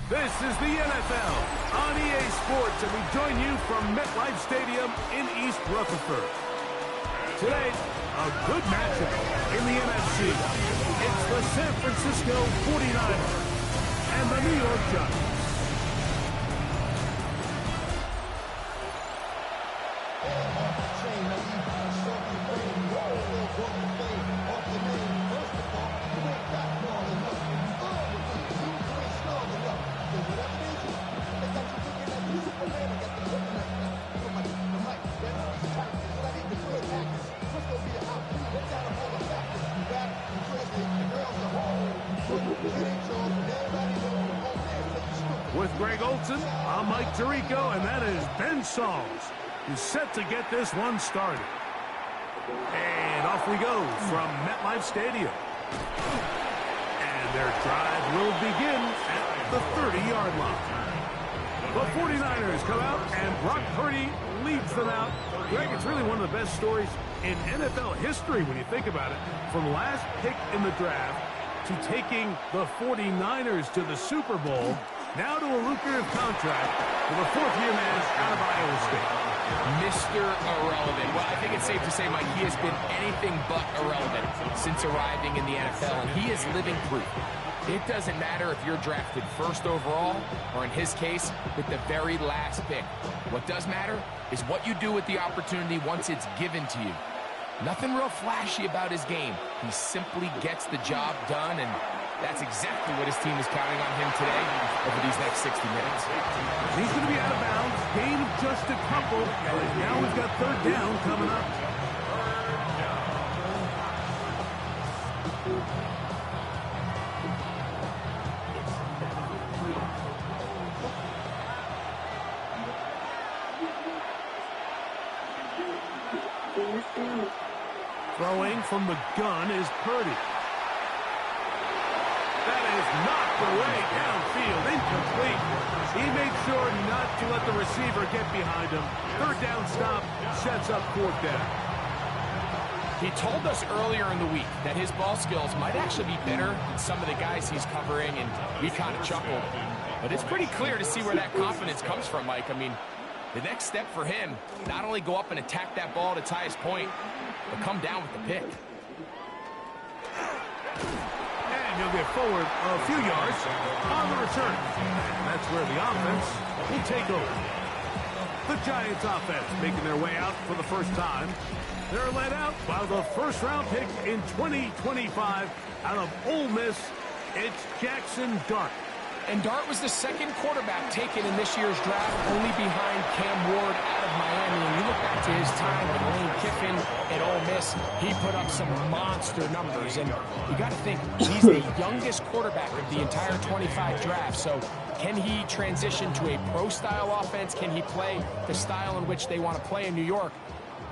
This is the NFL on EA Sports, and we join you from MetLife Stadium in East Rutherford. Today, a good matchup in the NFC. It's the San Francisco 49ers and the New York Giants. With Greg Olson, I'm Mike Tirico, and that is Ben Sauls, who's set to get this one started. And off we go from MetLife Stadium. And their drive will begin at the 30-yard line. The 49ers come out, and Brock Purdy leads them out. Greg, it's really one of the best stories in NFL history when you think about it. From last pick in the draft to taking the 49ers to the Super Bowl, now to a lucrative contract with a fourth-year man out of Iowa State. Mr. Irrelevant. Well, I think it's safe to say, Mike, he has been anything but irrelevant since arriving in the NFL, and he is living proof. It doesn't matter if you're drafted first overall, or in his case, with the very last pick. What does matter is what you do with the opportunity once it's given to you. Nothing real flashy about his game. He simply gets the job done, and that's exactly what his team is counting on him today over these next 60 minutes. He's going to be out of bounds. Gain of just a couple. And now we've got third down coming up. Throwing from the gun is Purdy. That is knocked away downfield, incomplete. He made sure not to let the receiver get behind him. Third down stop sets up fourth down. He told us earlier in the week that his ball skills might actually be better than some of the guys he's covering, and we kind of chuckled. But it's pretty clear to see where that confidence comes from, Mike. I mean, the next step for him, not only go up and attack that ball at its highest point, but come down with the pick. And he'll get forward a few yards on the return. And that's where the offense will take over. The Giants offense making their way out for the first time. They're led out by the first-round pick in 2025 out of Ole Miss. It's Jackson Dart. And Dart was the second quarterback taken in this year's draft, only behind Cam Ward out of Miami. And you look back to his time with Lane Kiffin at Ole Miss, he put up some monster numbers. And you got to think, he's the youngest quarterback of the entire 25 draft. So can he transition to a pro-style offense? Can he play the style in which they want to play in New York?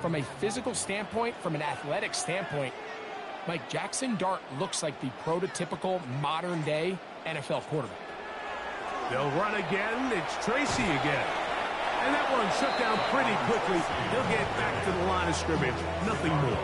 From a physical standpoint, from an athletic standpoint, Mike, Jackson Dart looks like the prototypical modern-day NFL quarterback. They'll run again. It's Tracy again. And that one shut down pretty quickly. He'll get back to the line of scrimmage. Nothing more.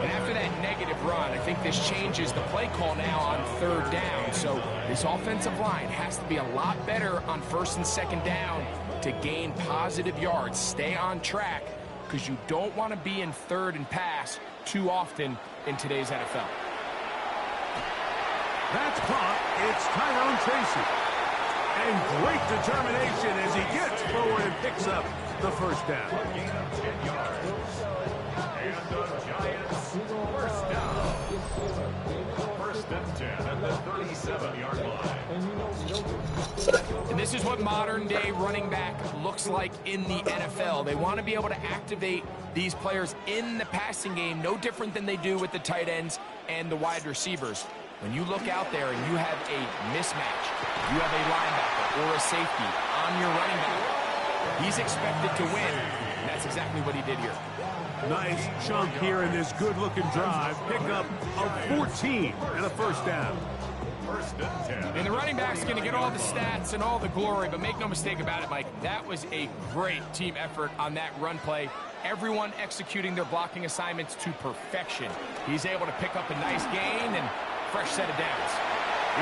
And after that negative run, I think this changes the play call now on third down. So this offensive line has to be a lot better on first and second down to gain positive yards. Stay on track, because you don't want to be in third and pass too often in today's NFL. That's caught. It's Tyrone Tracy. And great determination as he gets forward and picks up the first down. And the Giants first down. First and 10 at the 37-yard line. And this is what modern-day running back looks like in the NFL. They want to be able to activate these players in the passing game, no different than they do with the tight ends and the wide receivers. When you look out there and you have a mismatch, you have a linebacker or a safety on your running back, he's expected to win. And that's exactly what he did here. Nice chunk here in this good-looking drive. Pickup of 14 and a first down. First and 10. And the running back's going to get all the stats and all the glory, but make no mistake about it, Mike, that was a great team effort on that run play. Everyone executing their blocking assignments to perfection. He's able to pick up a nice gain and fresh set of downs.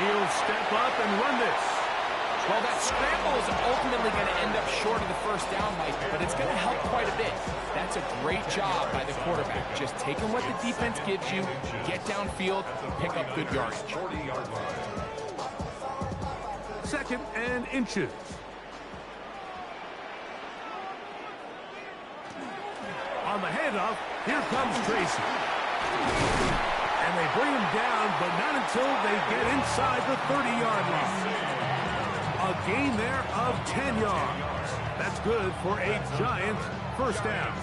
He'll step up and run this. Well, that scramble is ultimately going to end up short of the first down, Mike, but it's going to help quite a bit. That's a great job by the quarterback. Just taking what the defense gives you, get downfield, pick up good yardage. 40-yard line. 2nd and inches. On the handoff, here comes Tracy. And they bring him down, but not until they get inside the 30-yard line. A gain there of 10 yards. That's good for a Giant first down.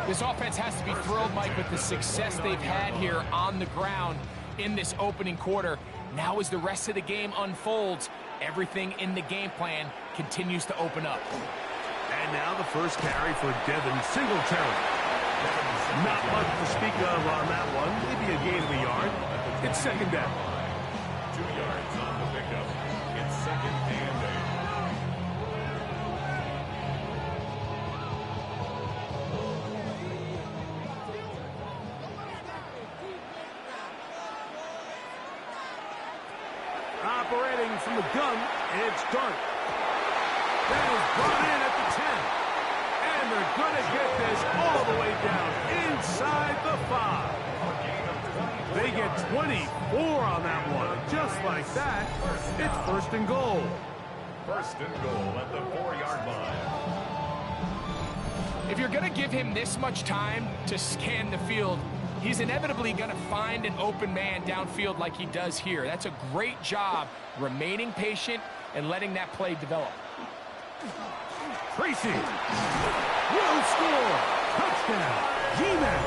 This offense has to be thrilled, Mike, with the success they've had here on the ground in this opening quarter. Now as the rest of the game unfolds, everything in the game plan continues to open up. And now the first carry for Devin Singletary. Not much to speak of on that one. Maybe a gain of a yard. It's 2nd down. 2 yards on the pickup. It's 2nd and 8. Operating from the gun, it's Dart. That is brought in at the 10. And they're going to get this all the way down inside the 5. They get 24 on that one. Just like that, it's 1st and goal. 1st and goal at the 4-yard line. If you're going to give him this much time to scan the field, he's inevitably going to find an open man downfield like he does here. That's a great job remaining patient and letting that play develop. Tracy will score. Touchdown. G-Man.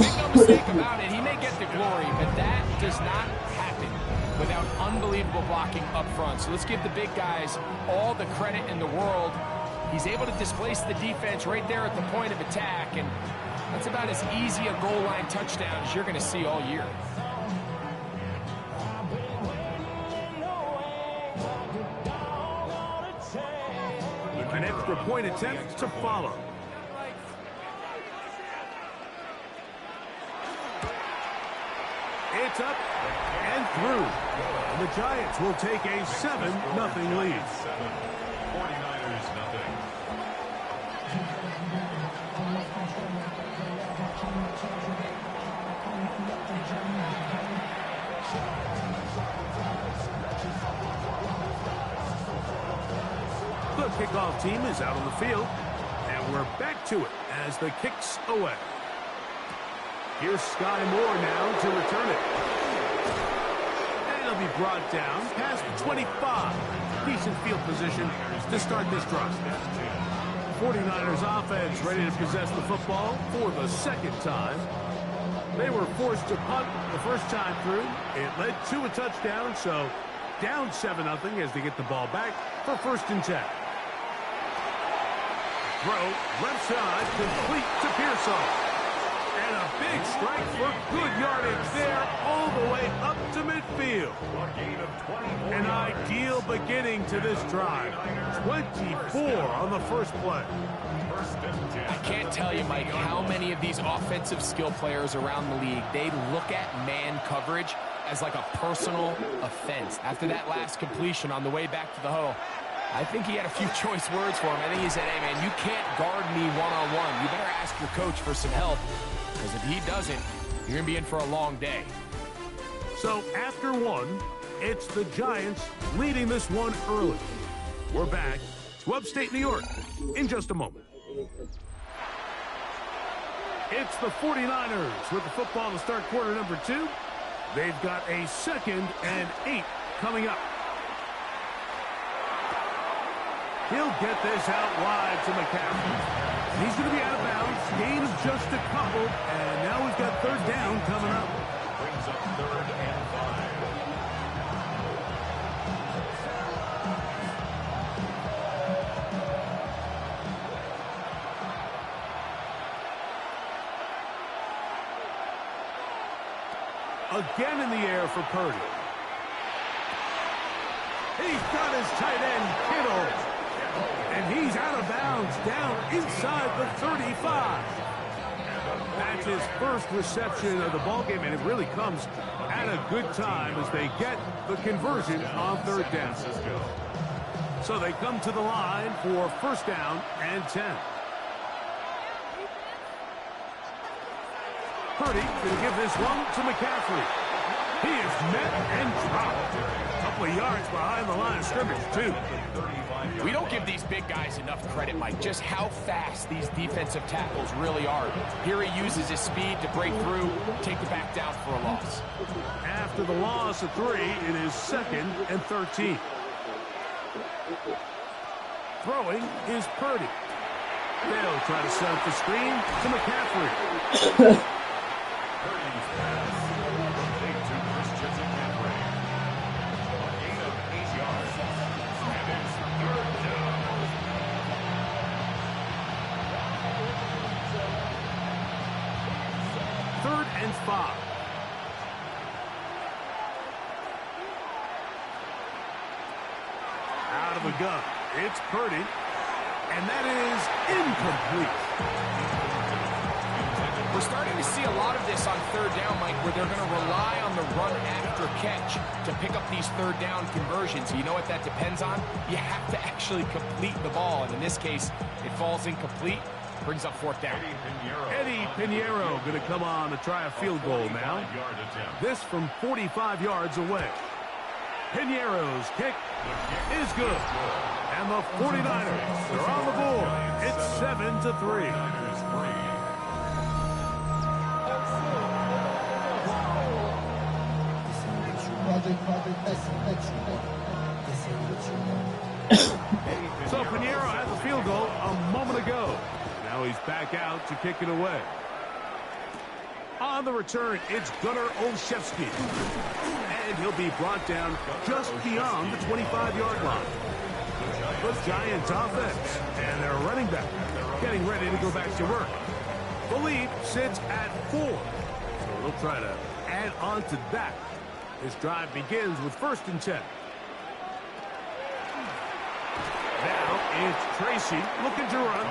Make no mistake about it, he may get the glory, but that does not happen without unbelievable blocking up front. So let's give the big guys all the credit in the world. He's able to displace the defense right there at the point of attack, and that's about as easy a goal line touchdown as you're going to see all year. An extra point attempt to follow. It's up and through. And the Giants will take a 7-0 lead. 49ers nothing. The kickoff team is out on the field, and we're back to it as the kick's away. Here's Sky Moore now to return it. And it'll be brought down past the 25. Decent field position to start this drive. 49ers offense ready to possess the football for the 2nd time. They were forced to punt the first time through. It led to a touchdown, so down 7-0 as they get the ball back for 1st and 10. Throw, left side, complete to Pearsall. And a big strike for good yardage there all the way up to midfield. An ideal beginning to this drive. 24 on the first play. I can't tell you, Mike, how many of these offensive skill players around the league, they look at man coverage as like a personal offense. After that last completion on the way back to the huddle, I think he had a few choice words for him. I think he said, hey, man, you can't guard me one-on-one. You better ask your coach for some help, because if he doesn't, you're going to be in for a long day. So after one, it's the Giants leading this one early. We're back to upstate New York in just a moment. It's the 49ers with the football to start quarter number 2. They've got a 2nd and 8 coming up. He'll get this out wide to McCaffrey. He's going to be out of bounds. Gain of just a couple, and now we've got 3rd down coming up. Brings up 3rd and 5. Again in the air for Purdy. He's got his tight end, Kittle. And he's out of bounds, down inside the 35. That's his first reception of the ballgame, and it really comes at a good time as they get the conversion on third down. So they come to the line for first down and 10. Purdy going to give this one to McCaffrey. He is met and dropped. A couple of yards behind the line of scrimmage, too. We don't give these big guys enough credit, Mike, just how fast these defensive tackles really are. Here he uses his speed to break through, take the back down for a loss. After the loss of 3, it is 2nd and 13. Throwing is Purdy. They'll try to set up the screen to McCaffrey. Third and 5. Out of the gun. It's Purdy. And that is incomplete. We're starting to see a lot of this on third down, Mike, where they're going to rely on the run after catch to pick up these third down conversions. You know what that depends on? You have to actually complete the ball. And in this case, it falls incomplete. Brings up fourth down. Eddie Pinheiro going to come on to try a field goal now. This from 45 yards away. Pinheiro's kick is good. And the 49ers are on the board. It's 7-3. So Pinheiro had the field goal a moment ago. Now he's back out to kick it away. On the return, it's Gunnar Olszewski. And he'll be brought down just beyond the 25-yard line. The Giants offense and their running back getting ready to go back to work. The lead sits at 4. So they'll try to add on to that. This drive begins with 1st and 10. Now it's Tracy looking to run.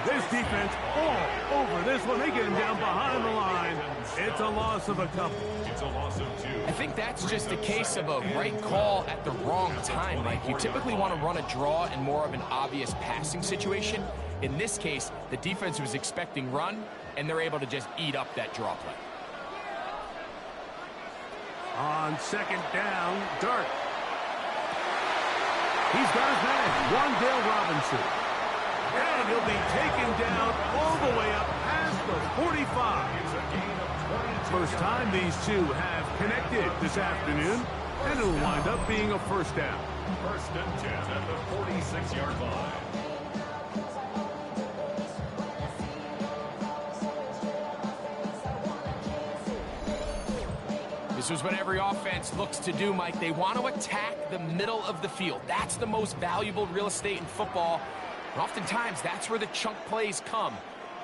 This defense all over this one. They get him down behind the line. It's a loss of a couple. It's a loss of 2. I think that's just a case of a right call at the wrong time, Mike. You typically want to run a draw in more of an obvious passing situation. In this case, the defense was expecting run, and they're able to just eat up that draw play. On 2nd down, Dart. He's got his man, Wandale Robinson. And he'll be taken down all the way up past the 45. First time these two have connected this afternoon, and it'll wind up being a first down. 1st and 10 at the 46-yard line. This is what every offense looks to do, Mike. They want to attack the middle of the field. That's the most valuable real estate in football. And oftentimes, that's where the chunk plays come.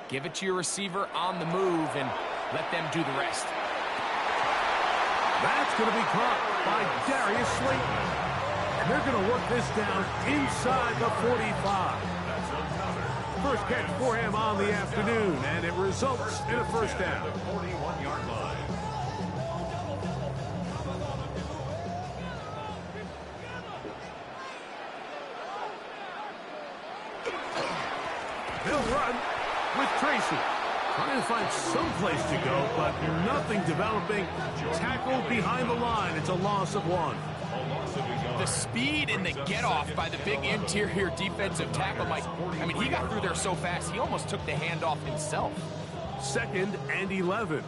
Give it to your receiver on the move and let them do the rest. That's going to be caught by Darius Slayton. And they're going to work this down inside the 45. First catch for him on the afternoon, and it results in a first down. 41-yard line. They'll run with Tracy. Trying to find some place to go, but nothing developing. Tackled behind the line. It's a loss of 1. The speed and the get-off by the big interior defensive tackle, Mike. I mean, he got through there so fast, he almost took the handoff himself. 2nd and 11.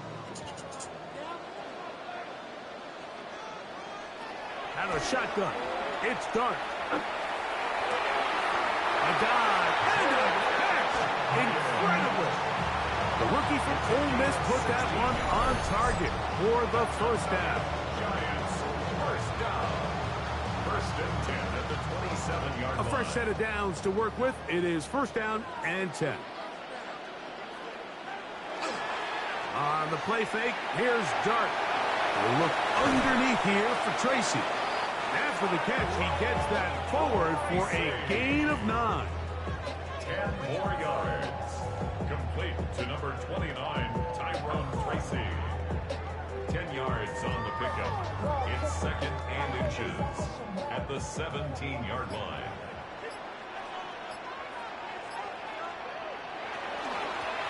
Out of the shotgun. It's Dart. A dive and a catch. Incredible. The rookie from Ole Miss put that one on target for the first down. Giants, first down. 1st and 10 at the 27-yard line. A fresh set of downs to work with. It is first down and 10. On the play fake, here's Dart. We'll look underneath here for Tracy. After the catch, he gets that forward for a gain of 9. 10 more yards. Complete to number 29, Tyrone Tracy. 10 yards on the pickup. It's 2nd and inches at the 17-yard line.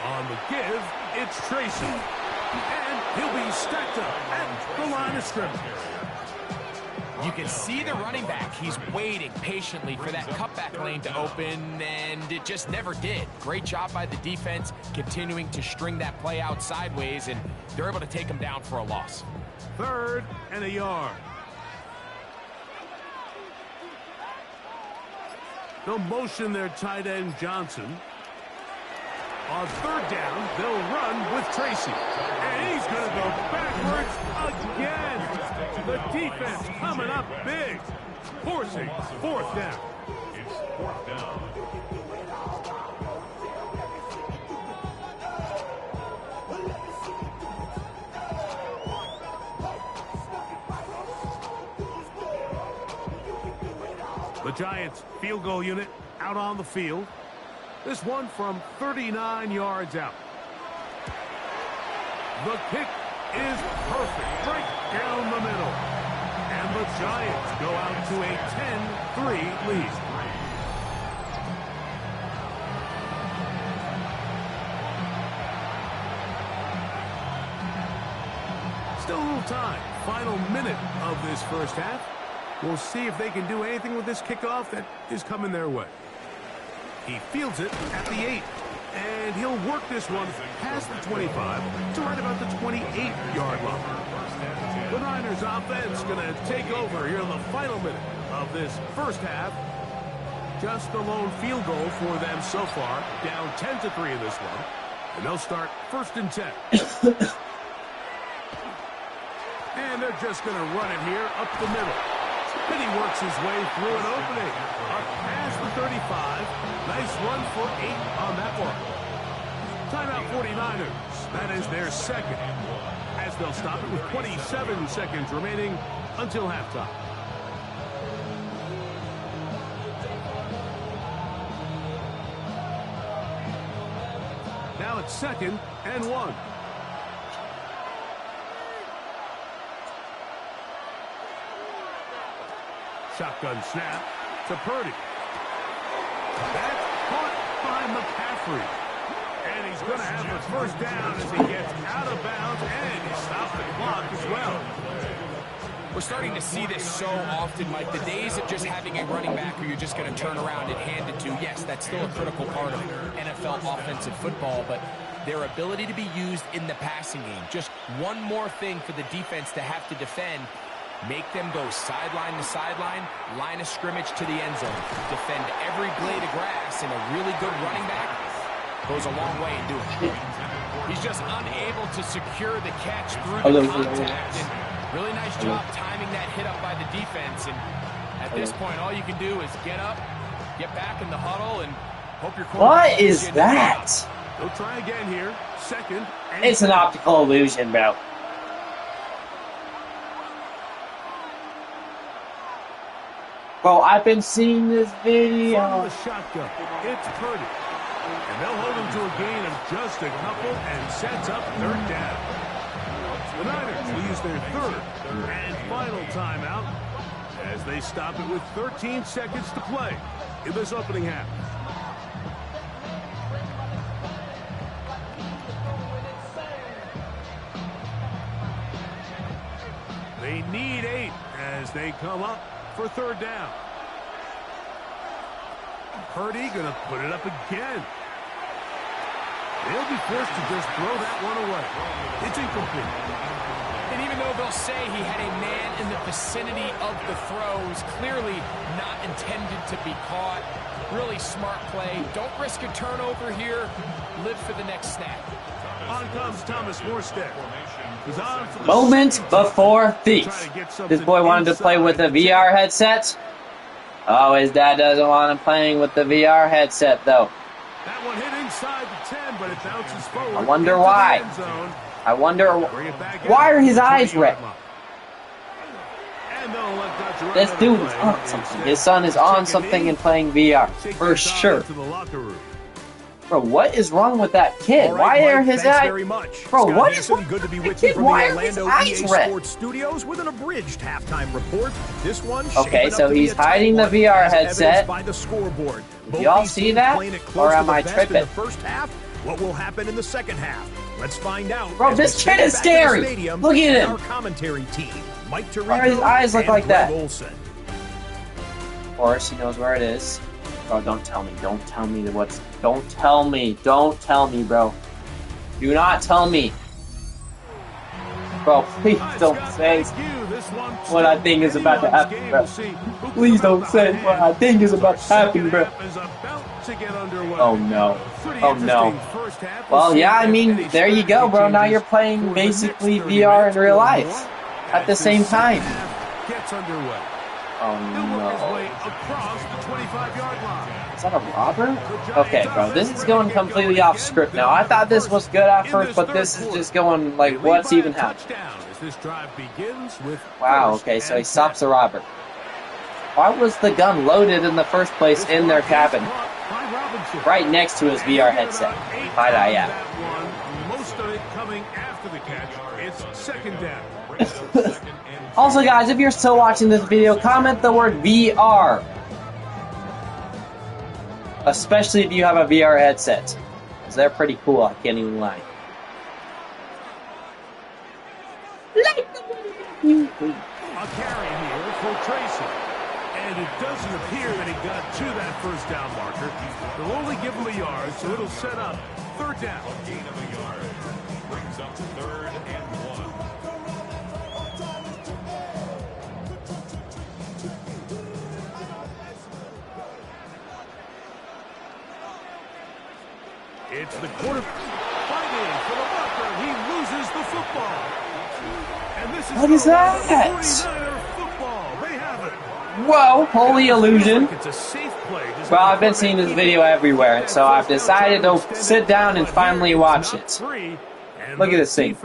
On the give, it's Tracy. And he'll be stacked up at the line of scrimmage. You can see the running back. He's waiting patiently for that cutback lane to open, and it just never did. Great job by the defense, continuing to string that play out sideways, and they're able to take him down for a loss. 3rd and a yard. They'll motion their tight end Johnson. On 3rd down, they'll run with Tracy. And he's going to go backwards again. The defense coming up big. Forcing 4th down. It's 4th down. The Giants field goal unit out on the field. This one from 39 yards out. The kick is perfect, right down the middle. And the Giants go out to a 10-3 lead. Still a little time. Final minute of this first half. We'll see if they can do anything with this kickoff that is coming their way. He fields it at the 8. And he'll work this one past the 25 to right about the 28-yard line. The Niners offense going to take over here in the final minute of this first half. Just a lone field goal for them so far. Down 10-3 in this one. And they'll start 1st and 10. And they're just going to run it here up the middle. And he works his way through an opening. Up past the 35. Nice run for 8 on that one. Timeout 49ers. That is their 2nd. As they'll stop it with 27 seconds remaining until halftime. Now it's 2nd and 1. Shotgun snap to Purdy. That's caught by McCaffrey. And he's going to have the 1st down as he gets out of bounds, and he stops the clock as well. We're starting to see this so often, Mike. The days of just having a running back who you're just going to turn around and hand it to, yes, that's still a critical part of NFL offensive football, but their ability to be used in the passing game, just one more thing for the defense to have to defend. Make them go sideline to sideline, line of scrimmage to the end zone. Defend every blade of grass, and a really good running back goes a long way in doing it. He's just unable to secure the catch through the contact. And really nice job timing that hit up by the defense. And at this point, all you can do is get up, get back in the huddle, and hope your quarterback. What is that? They'll try again here. 2nd. It's an optical illusion, bro. Bro, I've been seeing this video. From the shotgun, it's Purdy. And they'll hold him to a gain of just a couple and sets up 3rd down. The Niners will use their 3rd and final timeout as they stop it with 13 seconds to play in this opening half. They need 8 as they come up for 3rd down. Purdy going to put it up again. They'll be forced to just throw that one away. It's incomplete. And even though they'll say he had a man in the vicinity of the throws, clearly not intended to be caught. Really smart play. Don't risk a turnover here. Live for the next snap. On comes Thomas Morstead. He's on for the Moment before thief. This boy wanted to play with a VR headset. Oh, his dad doesn't want him playing with the VR headset, though. That one hit inside the 10, but it bounces forward. I wonder why. I wonder why are his eyes red? This dude is on something. His son is on something and playing VR for sure. Bro, what is wrong with that kid? Why are his eyes? Bro, what is wrong with that kid? Why are his eyes red? Studios with an abridged halftime report. This one. Okay, so he's hiding the VR headset. Do y'all see that? Or am I tripping? First half. What will happen in the second half? Let's find out. Bro, this kid is scary. Look at him. Our commentary team. Mike Tirico. Why do his eyes look like that? Olsen. Of course, he knows where it is. Bro, don't tell me. Don't tell me what's... Don't tell me. Don't tell me, bro. Do not tell me. Bro, please don't say what I think is about to happen, bro. Please don't say what I think is about to happen, bro. Oh, no. Oh, no. Well, yeah, I mean, there you go, bro. Now you're playing basically VR in real life at the same time. Oh, no. Is that a robber? Okay, bro, this is going completely off script now. I thought this was good at first, but this is just going, like, what's even happening? Wow, okay, so he stops the robber. Why was the gun loaded in the first place in their cabin? Right next to his VR headset. Might I add. Most of it coming after the catch. It's second down. Also, guys, if you're still watching this video, comment the word VR. Especially if you have a VR headset. Because they're pretty cool, I can't even lie. A carry here for Tracy. And it doesn't appear that he got to that first down marker. They'll only give him a yard, so it'll set up third down. Gain of a yard. Brings up third and 1. It's the quarter fighting for the marker. He loses the football. And this is what is that? 49er football. They have it. Whoa, holy illusion. It's a safe play. Well, I've been seeing this video everywhere, so I've decided to sit down and finally watch it. Look at this thing.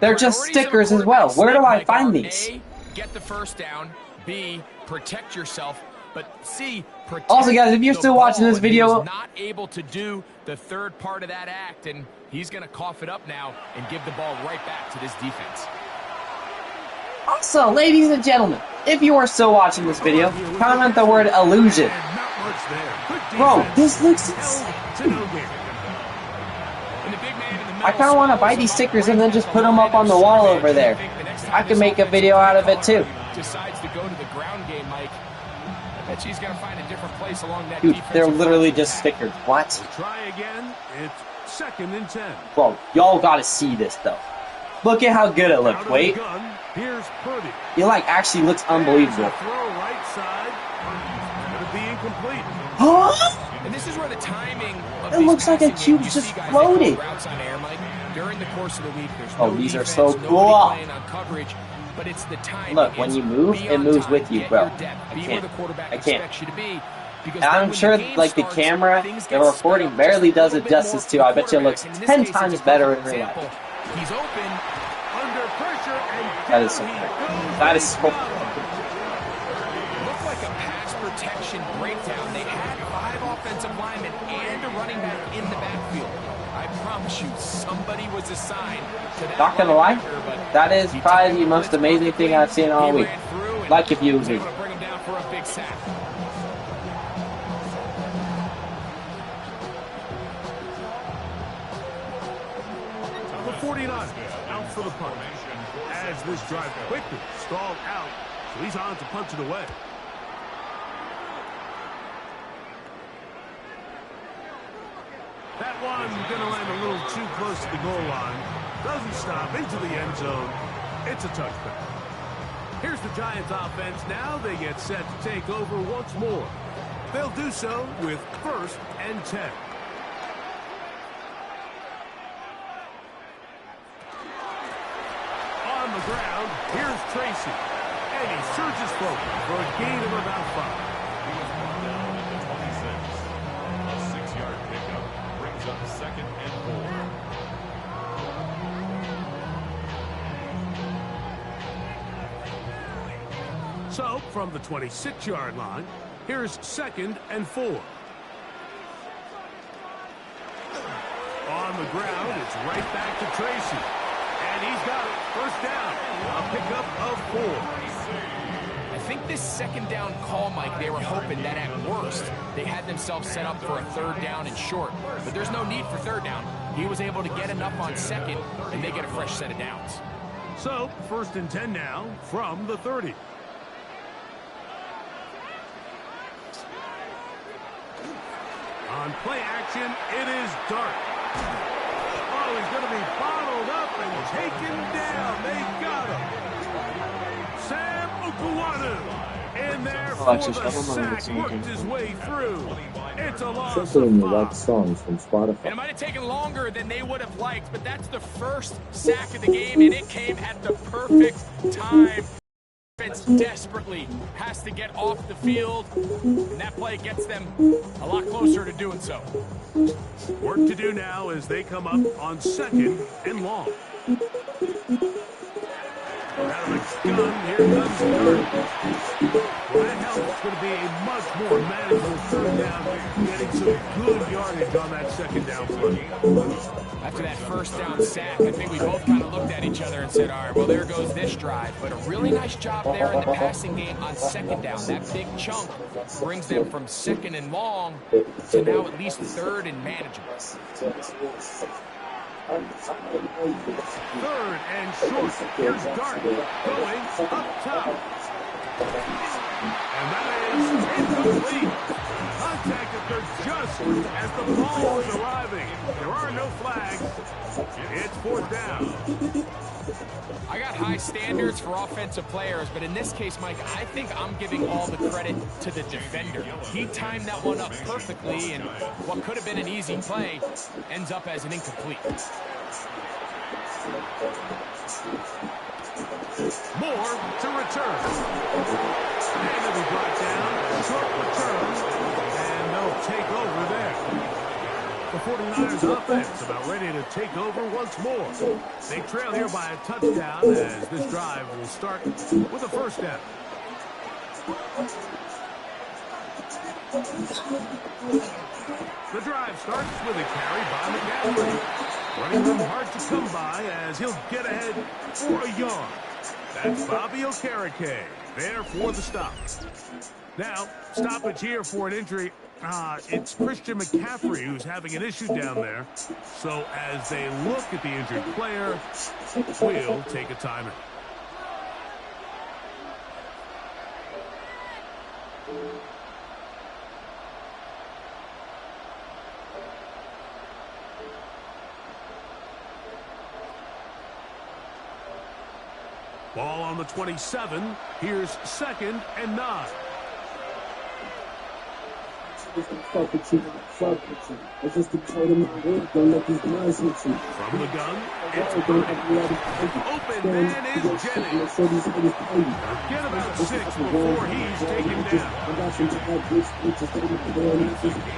They're just stickers as well. Where do I find these? A, get the first down. B, protect yourself. But C, protect also, guys, if you're still watching this video, he's not able to do the third part of that act, and he's going to cough it up now and give the ball right back to this defense. Also, ladies and gentlemen, if you are still watching this video, comment the word illusion. Bro, this looks insane. I kind of want to buy these stickers and then just put them up on the wall over there. I can make a video out of it too. Decides to go to the ground game, Mike. I bet she's going to find a different place along that dude, they're literally just stickers. What? Try again. It's second and 10. Bro, y'all got to see this though. Look at how good it looked. Wait. Here's Purdy. It like actually looks unbelievable. Throw right side. Gonna be incomplete. Huh? And this is where the timing of it looks like a cube just floated. During the course of the week, there's oh, no these defense, are so cool. on coverage, but it's the timing. Look, when you move, it moves with you, bro. I can't. And I'm sure, like, the camera, the recording barely does it justice too. I bet you it looks 10 times better in real life. He's open. Under pressure, and that is so cool. That is so cool. Looked like a pass protection breakdown. They had 5 offensive linemen and a running back in the backfield. I promise you, somebody was assigned to that. Not gonna lie, that is probably the most amazing thing I've seen all week. Like if you agree. Bring him down for a big sack. The 49 out for the punt. As this drive quickly stalled out, so he's on to punch it away. That one gonna land a little too close to the goal line. Doesn't stop into the end zone. It's a touchback. Here's the Giants offense now. They get set to take over once more. They'll do so with 1st and 10. On the ground, here's Tracy. And he surges forward for a gain of about 5. He was brought down at the 26. A 6-yard pickup brings up 2nd and 4. So, from the 26-yard line, here's 2nd and 4. On the ground, it's right back to Tracy. And he's got it. First down. A pickup of 4. I think this 2nd down call, Mike, they were hoping that at worst they had themselves set up for a 3rd down and short. But there's no need for 3rd down. He was able to get enough on 2nd, and they get a fresh set of downs. So, 1st and 10 now from the 30. On play action, it is Dart. Oh, he's going to be bottled up and taken down. They got him. Sam Okuwanu in there for the sack. Worked his way through. It's a loss of 5. Songs from Spotify. And it might have taken longer than they would have liked, but that's the first sack of the game, and it came at the perfect time. Defense desperately has to get off the field, and that play gets them a lot closer to doing so. Work to do now as they come up on 2nd and long. Out of the gun, here comes Dart. Well, that helps. It's going to be a much more manageable 3rd down, getting some good yardage on that 2nd down play. After that 1st down sack, I think we both kind of looked at each other and said, all right, well, there goes this drive. But a really nice job there in the passing game on 2nd down. That big chunk brings them from 2nd and long to now at least 3rd and manageable. 3rd and short. Here's Dart going up top. And that is incomplete. Contact at their just as the ball is arriving. There are no flags. It's 4th down. I got high standards for offensive players, but in this case, Mike, I think I'm giving all the credit to the defender. He timed that one up perfectly, and what could have been an easy play ends up as an incomplete. More to return. And it'll be brought down. Short return. And they'll take over there. The 49ers offense about ready to take over once more. They trail here by a touchdown as this drive will start with a 1st down. The drive starts with a carry by McCaffrey. Running room hard to come by as he'll get ahead for a yard. That's Bobby Okereke there for the stop. Now, stoppage here for an injury. It's Christian McCaffrey who's having an issue down there. So as they look at the injured player, we'll take a timeout. Ball on the 27. Here's 2nd and 9. Fuck with you. I just told him my word, don't let these guys hit you. From the gun, it's open man is Jennings. Forget about 6 before he's taken down. I got some bad bitch,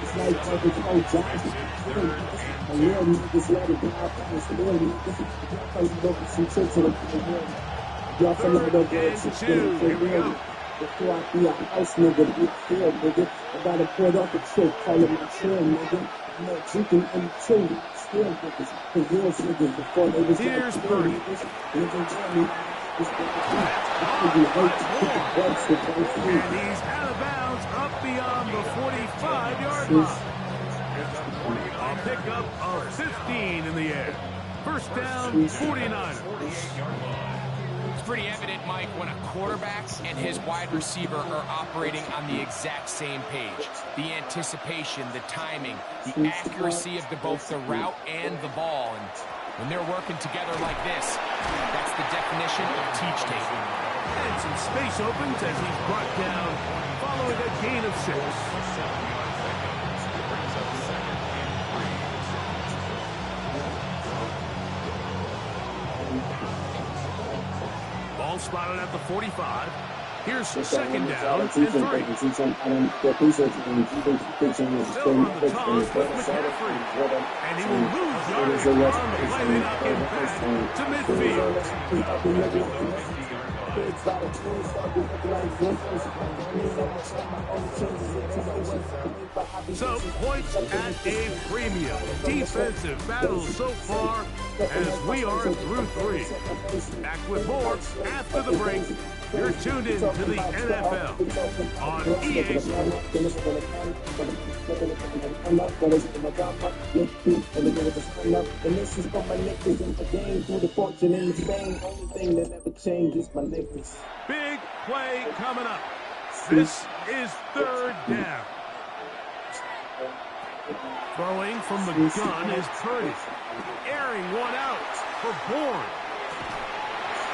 it's like fucking old Johnson. I really niggas let it go out past the building. Y'all probably broke some tricks in the y'all feel like they'll get some shit. Here we go. Before I be a house nigga, big field nigga. I gotta put off a trick, call it my chill nigga. I'm not drinking any chill, still niggas. The real niggas before they was here's like Purdy. Niggas tell me, this and he's out of bounds up beyond the 45-yard line. A pickup of 15 in the air. First down, 49ers. Pretty evident, Mike, when a quarterback and his wide receiver are operating on the exact same page. The anticipation, the timing, the accuracy of both the route and the ball. And when they're working together like this, that's the definition of teach taking. And some space opens as he's brought down following a gain of 6. Spotted at the 45. Here's 2nd down and 3. Still on the toss with McCaffrey. And he will lose yardage on the play. They knock him back to midfield. So, points at a premium. Defensive battle so far as we are through 3. Back with more after the break. You're tuned in to the NFL on EA Sports. And this is for my niggas in the game through the fortune and the fame. Only thing that never changes my niggas. Big play coming up. This is 3rd down. Throwing from the gun is Purdy. Airing one out for Bourne.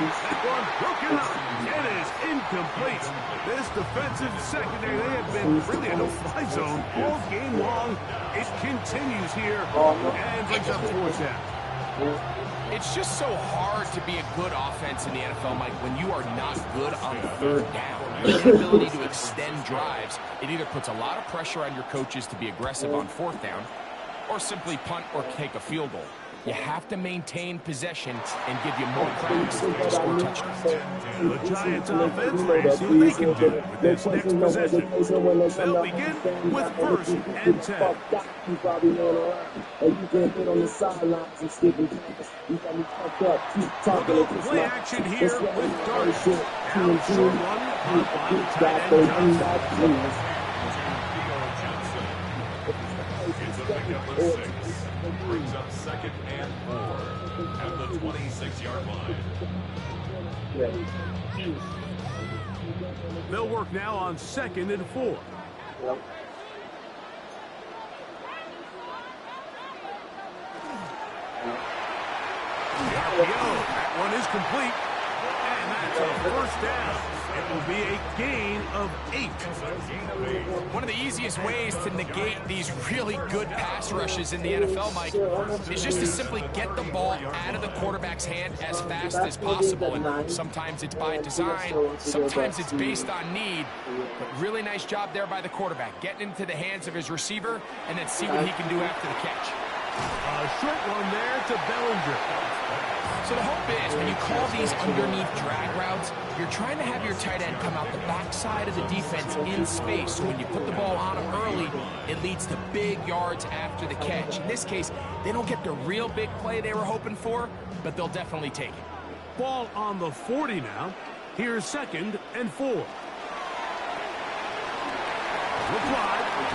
That one broken up. It is incomplete. This defensive secondary, they have been really a no-fly zone all game long. It continues here and brings up 4th down. It's just so hard to be a good offense in the NFL, Mike, when you are not good on 3rd down. Your inability to extend drives, it either puts a lot of pressure on your coaches to be aggressive on 4th down or simply punt or take a field goal. You have to maintain possession and give you more cracks to score touchdowns. The Giants offense, let's see what they can do with this next possession. They'll begin with 1st and 10. We'll go play action here with Darnold. Now short one, caught by the tight end Johnson. It's a pickup of 6. Brings up 2nd and 4 at the 26-yard line. They'll work now on 2nd and 4. There we go. That one is complete. And that's a 1st down. It will be a gain of 8. One of the easiest ways to negate these really good pass rushes in the NFL, Mike, is just to simply get the ball out of the quarterback's hand as fast as possible. And sometimes it's by design, sometimes it's based on need. But really nice job there by the quarterback, getting into the hands of his receiver and then see what he can do after the catch. A short one there to Bellinger. So the hope is when you call these underneath drag routes, you're trying to have your tight end come out the backside of the defense in space. So when you put the ball on him early, it leads to big yards after the catch. In this case, they don't get the real big play they were hoping for, but they'll definitely take it. Ball on the 40 now. Here's 2nd and 4. Reply.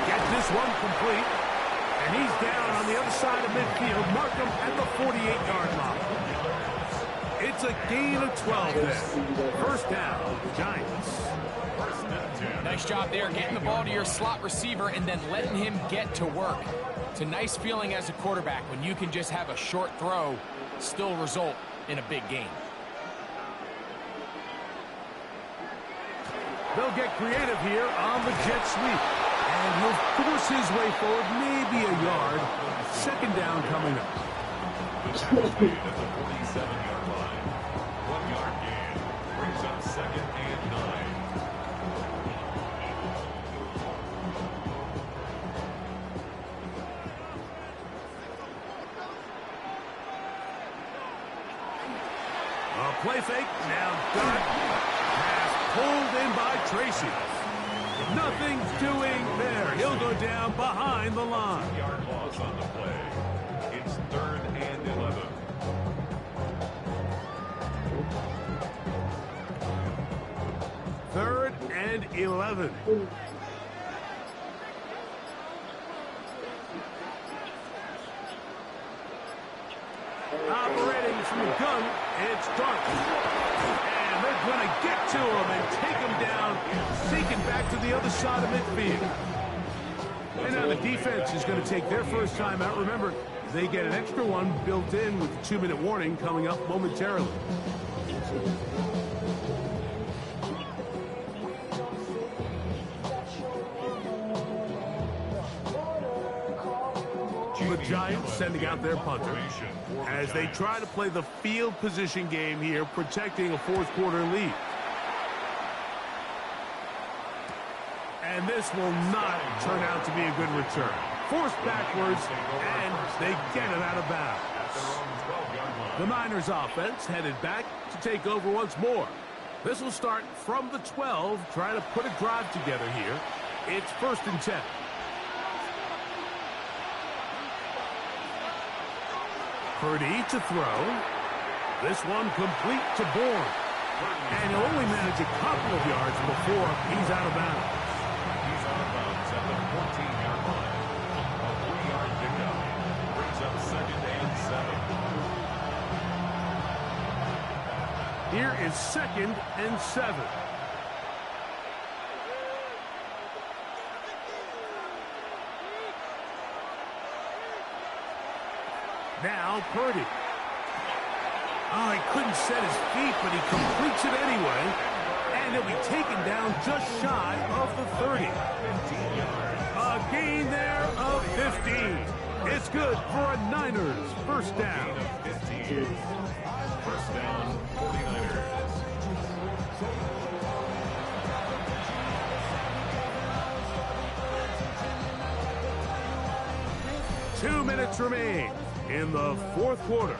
Get this one complete. And he's down on the other side of midfield. Mark him at the 48-yard line. It's a gain of 12 there. 1st down, Giants. Nice job there, getting the ball to your slot receiver and then letting him get to work. It's a nice feeling as a quarterback when you can just have a short throw, still result in a big gain. They'll get creative here on the jet sweep. And he'll force his way forward, maybe a yard. 2nd down coming up. The tackle made at the 47-yard line. 1-yard gain. Brings up 2nd and 9. A play fake, now done. Pass pulled in by Tracy. Nothing doing there. He'll go down behind the line. 2-yard loss on the play. It's 3rd and 11. Third and 11. Operating from the gun, it's Darnold. And they're going to get to him and take him down, seeking back to the other side of midfield. And now the defense is going to take their first time out. Remember, they get an extra one built in with the 2-minute warning coming up momentarily. The Giants sending out their punter as they try to play the field position game here, protecting a 4th quarter lead. And this will not turn out to be a good return. Forced backwards, and they get it out of bounds. The Niners offense headed back to take over once more. This will start from the 12, trying to put a drive together here. It's 1st and 10. Purdy to throw. This one complete to Bourne. And he'll only manage a couple of yards before he's out of bounds. He's out of bounds at the 14-yard line. A 3-yard pickup brings up 2nd and 7. Here is 2nd and 7. Now Purdy. Oh, he couldn't set his feet, but he completes it anyway. And he'll be taken down just shy of the 30. A gain there of 15. It's good for a Niners first down. 15. First down, 49ers. 2 minutes remain in the 4th quarter.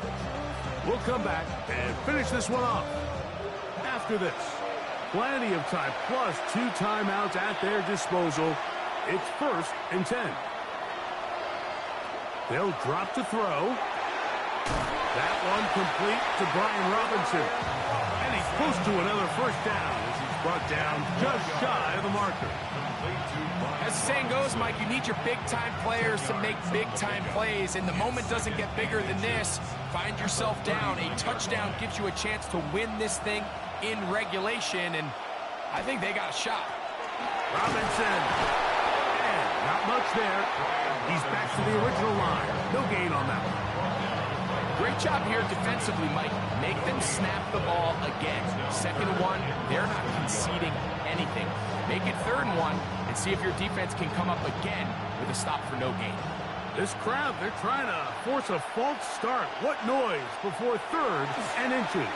We'll come back and finish this one off. After this, plenty of time, plus 2 timeouts at their disposal. It's 1st and 10. They'll drop to throw. That one complete to Brian Robinson. And he's close to another first down as he's brought down just shy of the marker. As the saying goes, Mike, you need your big-time players to make big-time plays, and the moment doesn't get bigger than this. Find yourself down. A touchdown gives you a chance to win this thing in regulation, and I think they got a shot. Robinson. And not much there. He's back to the original line. No gain on that one. Great job here defensively, Mike. Make them snap the ball again. 2nd and 1, they're not conceding anything. Make it 3rd and 1, and see if your defense can come up again with a stop for no gain. This crowd, they're trying to force a false start. What noise before 3rd and inches.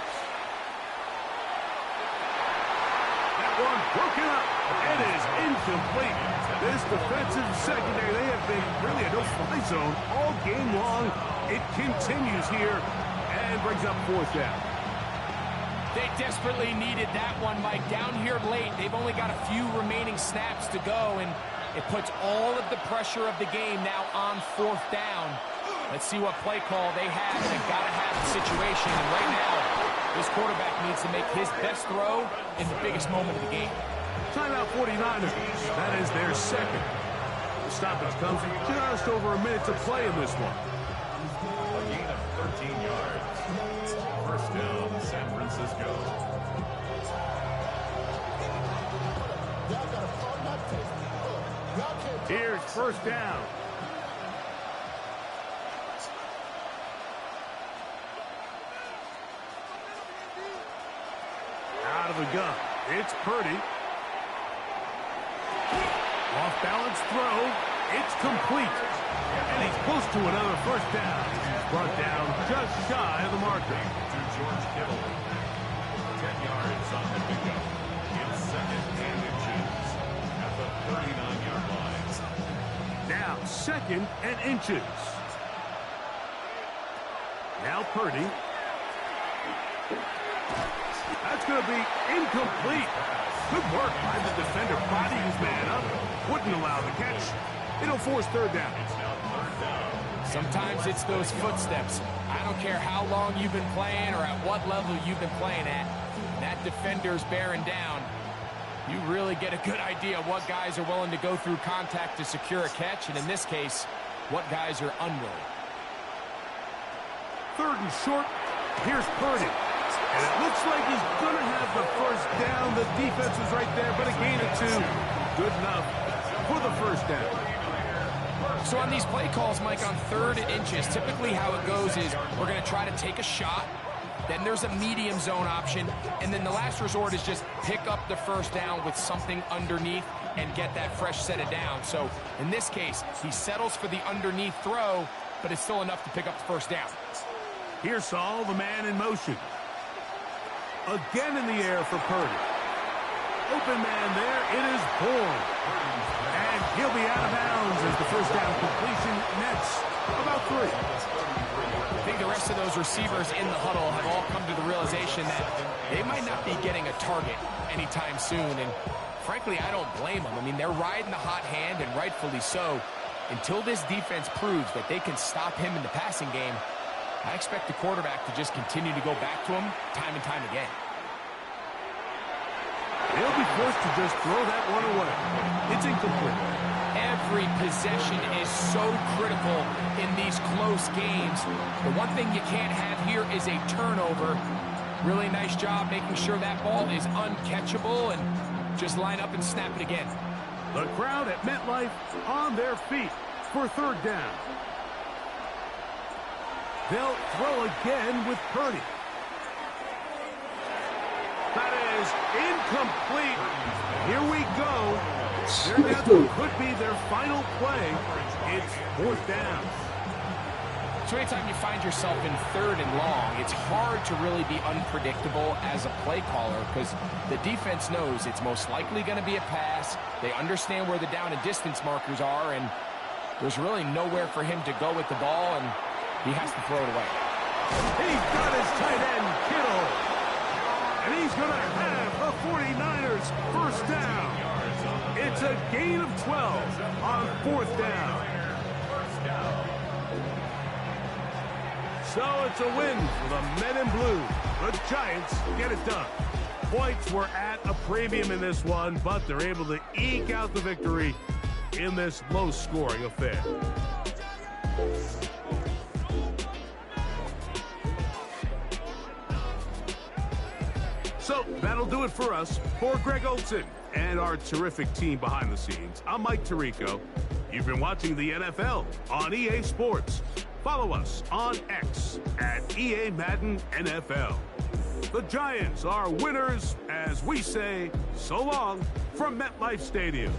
That one broken up. It is incomplete. This defensive secondary, they have been really a no-fly zone all game long. It continues here and brings up 4th down. They desperately needed that one, Mike. Down here late, they've only got a few remaining snaps to go, and it puts all of the pressure of the game now on 4th down. Let's see what play call they have in a gotta-have situation. And right now, this quarterback needs to make his best throw in the biggest moment of the game. Timeout 49ers. That is their 2nd. The stoppage comes in just over a minute to play in this one. A gain of 13 yards. First down, San Francisco. Here's 1st down. Out of the gun. It's Purdy. Off-balance throw. It's complete. And he's close to another first down. He's brought down just shy of the marker. To George Kittle. 10 yards on the pickup. It's 2nd and inches at the 39-yard line. Now 2nd and inches. Now Purdy. That's going to be incomplete. Good work by the defender. Body his man up. Wouldn't allow the catch. It'll force 3rd down. It's now 3rd down. Sometimes it's those footsteps. I don't care how long you've been playing or at what level you've been playing at. That defender's bearing down. You really get a good idea of what guys are willing to go through contact to secure a catch, and in this case, what guys are unwilling. 3rd and short. Here's Purdy. And it looks like he's going to have the first down. The defense was right there, but a gain of 2. Good enough for the first down. So on these play calls, Mike, on 3rd and inches, typically how it goes is we're going to try to take a shot. Then there's a medium zone option. And then the last resort is just pick up the first down with something underneath and get that fresh set of down. So in this case, he settles for the underneath throw, but it's still enough to pick up the first down. Here's Saul, the man in motion. Again in the air for Purdy. Open man there. It is Bourne. And he'll be out of bounds as the first down completion nets about 3. I think the rest of of those receivers in the huddle have all come to the realization that they might not be getting a target anytime soon. And frankly, I don't blame them. I mean, they're riding the hot hand, and rightfully so. Until this defense proves that they can stop him in the passing game, I expect the quarterback to just continue to go back to him time and time again. He'll be forced to just throw that one away. It's incomplete. Every possession is so critical in these close games. The one thing you can't have here is a turnover. Really nice job making sure that ball is uncatchable, and just line up and snap it again. The crowd at MetLife on their feet for third down. They'll throw again with Purdy. That is incomplete. Here we go. That could be their final play. It's fourth down. So anytime you find yourself in third and long, it's hard to really be unpredictable as a play caller because the defense knows it's most likely going to be a pass. They understand where the down and distance markers are, and there's really nowhere for him to go with the ball, and he has to throw it away. He's got his tight end, Kittle. And he's going to have the 49ers first down. It's a gain of 12 on fourth down. So it's a win for the men in blue. The Giants get it done. Points were at a premium in this one, but they're able to eke out the victory in this low-scoring affair. So that'll do it for us. For Greg Olson and our terrific team behind the scenes, I'm Mike Tirico. You've been watching the NFL on EA Sports. Follow us on X at EA Madden NFL. The Giants are winners as we say so long from MetLife Stadium.